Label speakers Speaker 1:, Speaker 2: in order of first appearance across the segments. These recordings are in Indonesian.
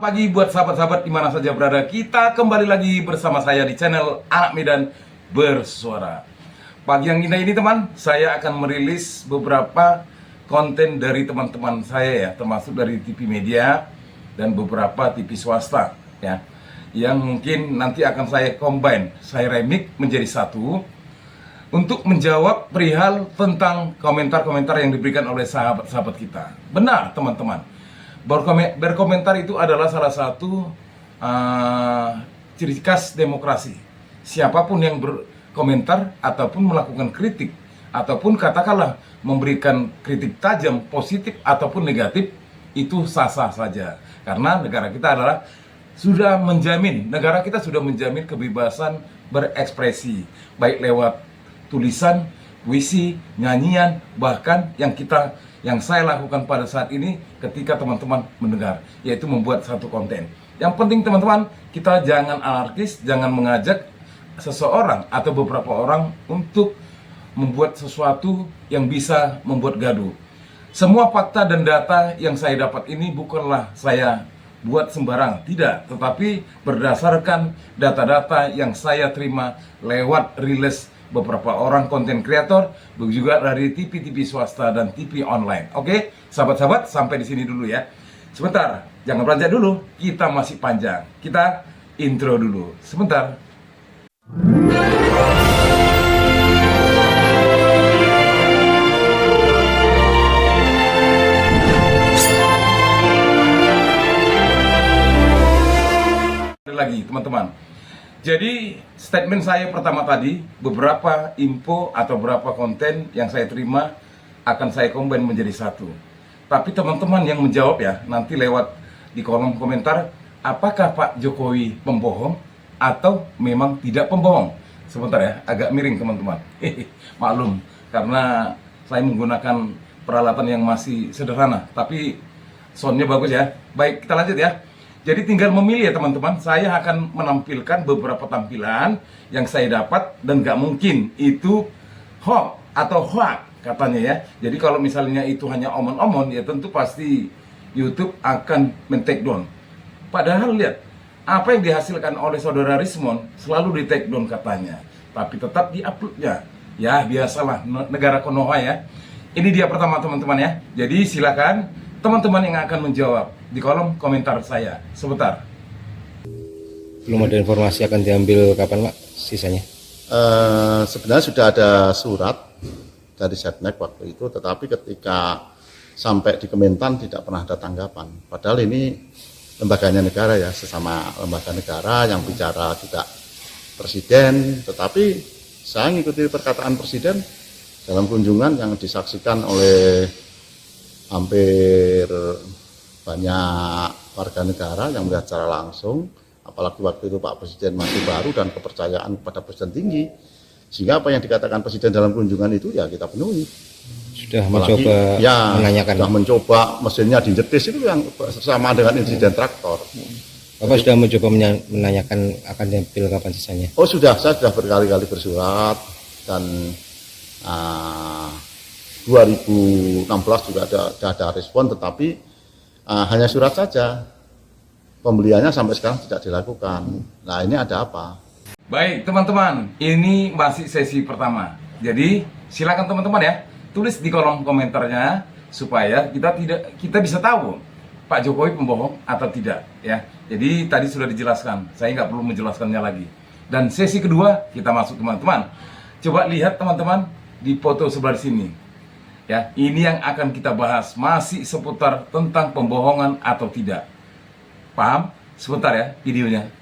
Speaker 1: Pagi buat sahabat-sahabat di mana saja berada. Kita kembali lagi bersama saya di channel Anak Medan Bersuara. Pagi yang indah ini teman, saya akan merilis beberapa konten dari teman-teman saya ya, termasuk dari TV media dan beberapa TV swasta ya, yang mungkin nanti akan saya combine, saya remix menjadi satu untuk menjawab perihal tentang komentar-komentar yang diberikan oleh sahabat-sahabat kita. Benar teman-teman, berkomentar itu adalah salah satu ciri khas demokrasi. Siapapun yang berkomentar ataupun melakukan kritik ataupun katakanlah memberikan kritik tajam, positif ataupun negatif, itu sah-sah saja. Karena negara kita sudah menjamin kebebasan berekspresi, baik lewat tulisan, puisi, nyanyian, bahkan yang saya lakukan pada saat ini ketika teman-teman mendengar, yaitu membuat satu konten. Yang penting teman-teman, kita jangan anarkis, jangan mengajak seseorang atau beberapa orang untuk membuat sesuatu yang bisa membuat gaduh. Semua fakta dan data yang saya dapat ini bukanlah saya buat sembarang, tidak, tetapi berdasarkan data-data yang saya terima lewat rilis beberapa orang konten kreator, juga dari TV-TV swasta dan TV online. Oke, sahabat-sahabat, sampai di sini dulu ya. Sebentar, jangan beranjak dulu, kita masih panjang. Kita intro dulu, sebentar. Lagi teman-teman. Jadi statement saya pertama tadi, beberapa info atau beberapa konten yang saya terima akan saya combine menjadi satu. Tapi teman-teman yang menjawab ya, nanti lewat di kolom komentar, apakah Pak Jokowi pembohong atau memang tidak pembohong? Sebentar ya, agak miring teman-teman. Maklum, karena saya menggunakan peralatan yang masih sederhana, tapi soundnya bagus ya. Baik, kita lanjut ya. Jadi tinggal memilih ya teman-teman, saya akan menampilkan beberapa tampilan yang saya dapat dan gak mungkin itu hoax atau hoax katanya ya. Jadi kalau misalnya itu hanya omon-omon ya tentu pasti YouTube akan men-take down. Padahal lihat, apa yang dihasilkan oleh saudara Rismon selalu di take down katanya, tapi tetap di-uploadnya. Ya biasalah negara Konoha ya. Ini dia pertama teman-teman ya. Jadi silakan teman-teman yang akan menjawab di kolom komentar saya. Sebentar.
Speaker 2: Belum ada informasi akan diambil kapan Pak sisanya?
Speaker 3: Sebenarnya sudah ada surat dari Setnek waktu itu, tetapi ketika sampai di Kementan tidak pernah ada tanggapan. Padahal ini lembaganya negara ya, sesama lembaga negara yang bicara juga presiden, tetapi saya mengikuti perkataan presiden dalam kunjungan yang disaksikan oleh hampir banyak warga negara yang melihat secara langsung, apalagi waktu itu Pak Presiden masih baru dan kepercayaan kepada Presiden tinggi, sehingga apa yang dikatakan Presiden dalam kunjungan itu ya kita penuhi.
Speaker 2: Sudah
Speaker 3: apalagi,
Speaker 2: mencoba
Speaker 3: ya,
Speaker 2: menanyakan.
Speaker 3: Sudah mencoba mesinnya dijetis itu yang sama dengan insiden traktor.
Speaker 2: Bapak sudah mencoba menanyakan akan diambil kapan sisanya?
Speaker 3: Oh sudah, saya sudah berkali-kali bersurat dan 2016 juga ada respon, tetapi hanya surat saja, pembeliannya sampai sekarang tidak dilakukan. Nah ini ada apa?
Speaker 1: Baik teman-teman, ini masih sesi pertama. Jadi silakan teman-teman ya, tulis di kolom komentarnya supaya kita bisa tahu Pak Jokowi pembohong atau tidak ya. Jadi tadi sudah dijelaskan, saya nggak perlu menjelaskannya lagi. Dan sesi kedua kita masuk teman-teman. Coba lihat teman-teman di foto sebelah sini. Ya, ini yang akan kita bahas, masih seputar tentang pembohongan atau tidak. Paham? Sebentar ya videonya.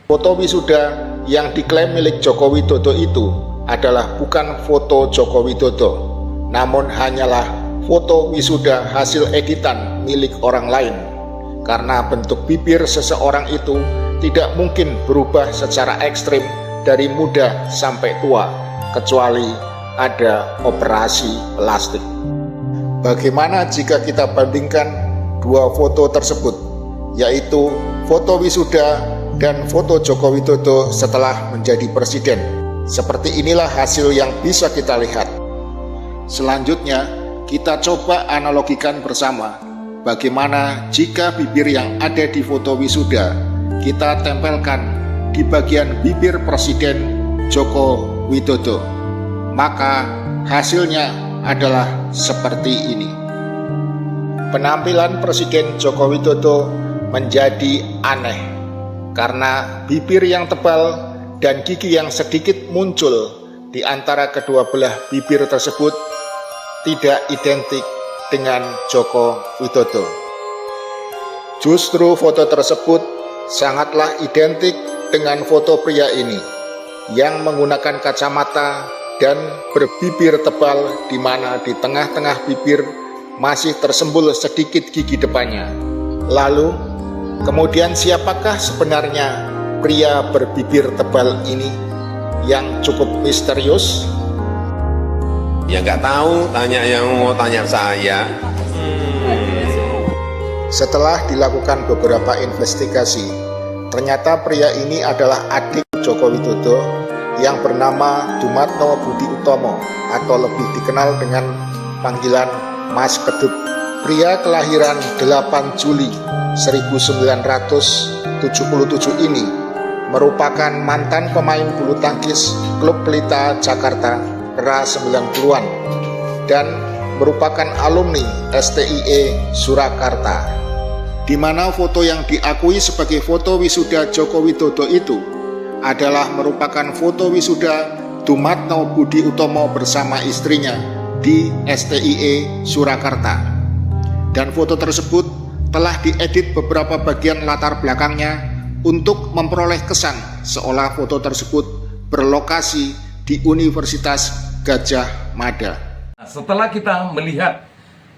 Speaker 4: Foto wisuda yang diklaim milik Joko Widodo itu adalah bukan foto Joko Widodo, namun hanyalah foto wisuda hasil editan milik orang lain. Karena bentuk bibir seseorang itu tidak mungkin berubah secara ekstrim dari muda sampai tua, kecuali ada operasi plastik. Bagaimana jika kita bandingkan dua foto tersebut, yaitu foto wisuda dan foto Joko Widodo setelah menjadi presiden? Seperti inilah hasil yang bisa kita lihat. Selanjutnya, kita coba analogikan bersama bagaimana jika bibir yang ada di foto wisuda kita tempelkan di bagian bibir Presiden Joko Widodo, maka hasilnya adalah seperti ini. Penampilan Presiden Joko Widodo menjadi aneh karena bibir yang tebal dan gigi yang sedikit muncul di antara kedua belah bibir tersebut tidak identik dengan Joko Widodo. Justru foto tersebut sangatlah identik dengan foto pria ini yang menggunakan kacamata dan berbibir tebal, di mana di tengah-tengah bibir masih tersembul sedikit gigi depannya. Lalu, kemudian siapakah sebenarnya pria berbibir tebal ini yang cukup misterius?
Speaker 5: Ya nggak tahu, tanya yang mau tanya saya.
Speaker 4: Setelah dilakukan beberapa investigasi, ternyata pria ini adalah adik Joko Widodo yang bernama Dumatno Budi Utomo atau lebih dikenal dengan panggilan Mas Kedut. Pria kelahiran 8 Juli 1977 ini merupakan mantan pemain bulu tangkis klub Pelita Jakarta era 90-an dan merupakan alumni STIE Surakarta, di mana foto yang diakui sebagai foto wisuda Joko Widodo itu adalah merupakan foto wisuda Dumatno Budi Utomo bersama istrinya di STIE Surakarta. Dan foto tersebut telah diedit beberapa bagian latar belakangnya untuk memperoleh kesan seolah foto tersebut berlokasi di Universitas Gadjah Mada.
Speaker 1: Setelah kita melihat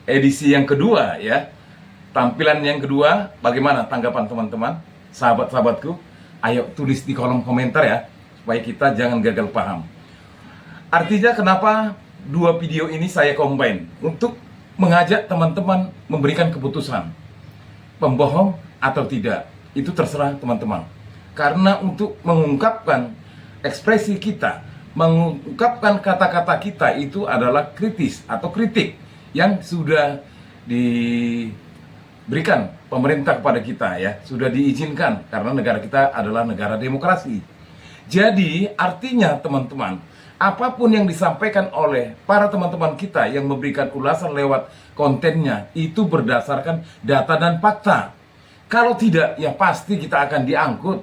Speaker 1: edisi yang kedua ya, tampilan yang kedua, bagaimana tanggapan teman-teman, sahabat-sahabatku? Ayo tulis di kolom komentar ya, supaya kita jangan gagal paham. Artinya kenapa dua video ini saya combine? Untuk mengajak teman-teman memberikan keputusan, pembohong atau tidak, itu terserah teman-teman. Karena untuk mengungkapkan ekspresi kita, mengungkapkan kata-kata kita itu adalah kritis atau kritik yang sudah diberikan pemerintah kepada kita ya, sudah diizinkan karena negara kita adalah negara demokrasi. Jadi artinya teman-teman, apapun yang disampaikan oleh para teman-teman kita yang memberikan ulasan lewat kontennya itu berdasarkan data dan fakta. Kalau tidak, ya pasti kita akan diangkut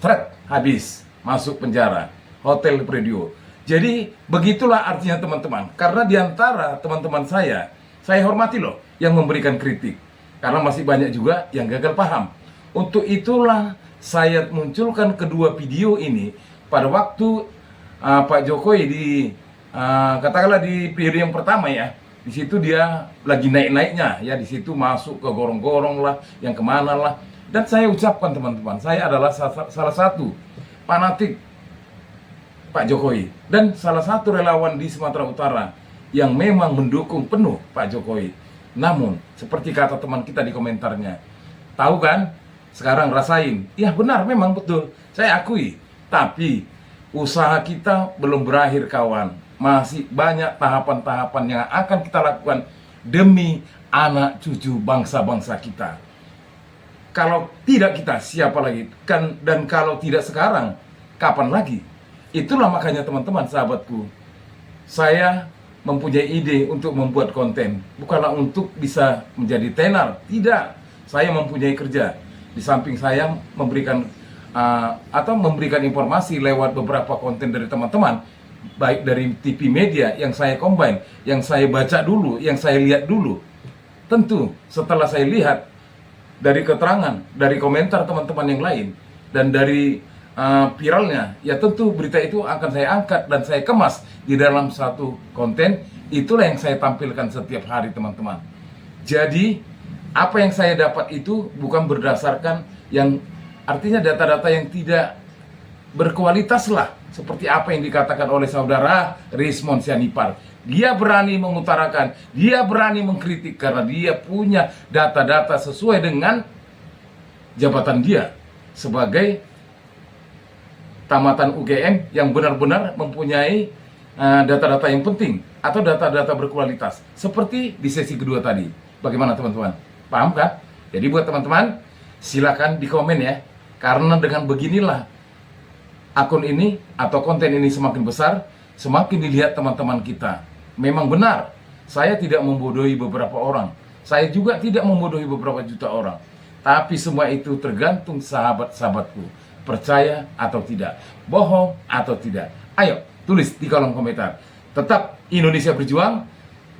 Speaker 1: straight, habis masuk penjara, hotel Predio. Jadi begitulah artinya teman-teman. Karena diantara teman-teman saya hormati loh yang memberikan kritik, karena masih banyak juga yang gagal paham. Untuk itulah saya munculkan kedua video ini pada waktu Pak Jokowi di katakanlah di periode yang pertama ya. Di situ dia lagi naik-naiknya ya, di situ masuk ke gorong-gorong lah, yang kemana lah. Dan saya ucapkan teman-teman, saya adalah salah satu fanatik Pak Jokowi dan salah satu relawan di Sumatera Utara yang memang mendukung penuh Pak Jokowi. Namun, seperti kata teman kita di komentarnya, tahu kan, sekarang rasain. Ya benar, memang betul, saya akui. Tapi, usaha kita belum berakhir kawan. Masih banyak tahapan-tahapan yang akan kita lakukan demi anak cucu bangsa-bangsa kita. Kalau tidak kita, siapa lagi? Dan kalau tidak sekarang, kapan lagi? Itulah makanya teman-teman, sahabatku, saya mempunyai ide untuk membuat konten. Bukanlah untuk bisa menjadi tenar, tidak. Saya mempunyai kerja. Di samping saya memberikan atau memberikan informasi lewat beberapa konten dari teman-teman, baik dari TV media yang saya combine, yang saya baca dulu, yang saya lihat dulu. Tentu setelah saya lihat dari keterangan, dari komentar teman-teman yang lain, dan dari viralnya, ya tentu berita itu akan saya angkat dan saya kemas di dalam satu konten. Itulah yang saya tampilkan setiap hari teman-teman. Jadi apa yang saya dapat itu bukan berdasarkan yang artinya data-data yang tidak berkualitas lah, seperti apa yang dikatakan oleh saudara Rismond Sianipar. Dia berani mengutarakan, dia berani mengkritik karena dia punya data-data sesuai dengan jabatan dia sebagai tamatan UGM yang benar-benar mempunyai data-data yang penting atau data-data berkualitas, seperti di sesi kedua tadi. Bagaimana teman-teman? Paham kan? Jadi buat teman-teman, silakan di komen ya. Karena dengan beginilah akun ini atau konten ini semakin besar, semakin dilihat teman-teman kita. Memang benar, saya tidak membodohi beberapa orang. Saya juga tidak membodohi beberapa juta orang. Tapi semua itu tergantung sahabat-sahabatku. Percaya atau tidak, bohong atau tidak. Ayo, tulis di kolom komentar. Tetap Indonesia berjuang,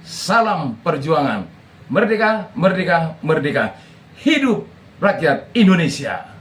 Speaker 1: salam perjuangan. Merdeka, merdeka, merdeka. Hidup rakyat Indonesia.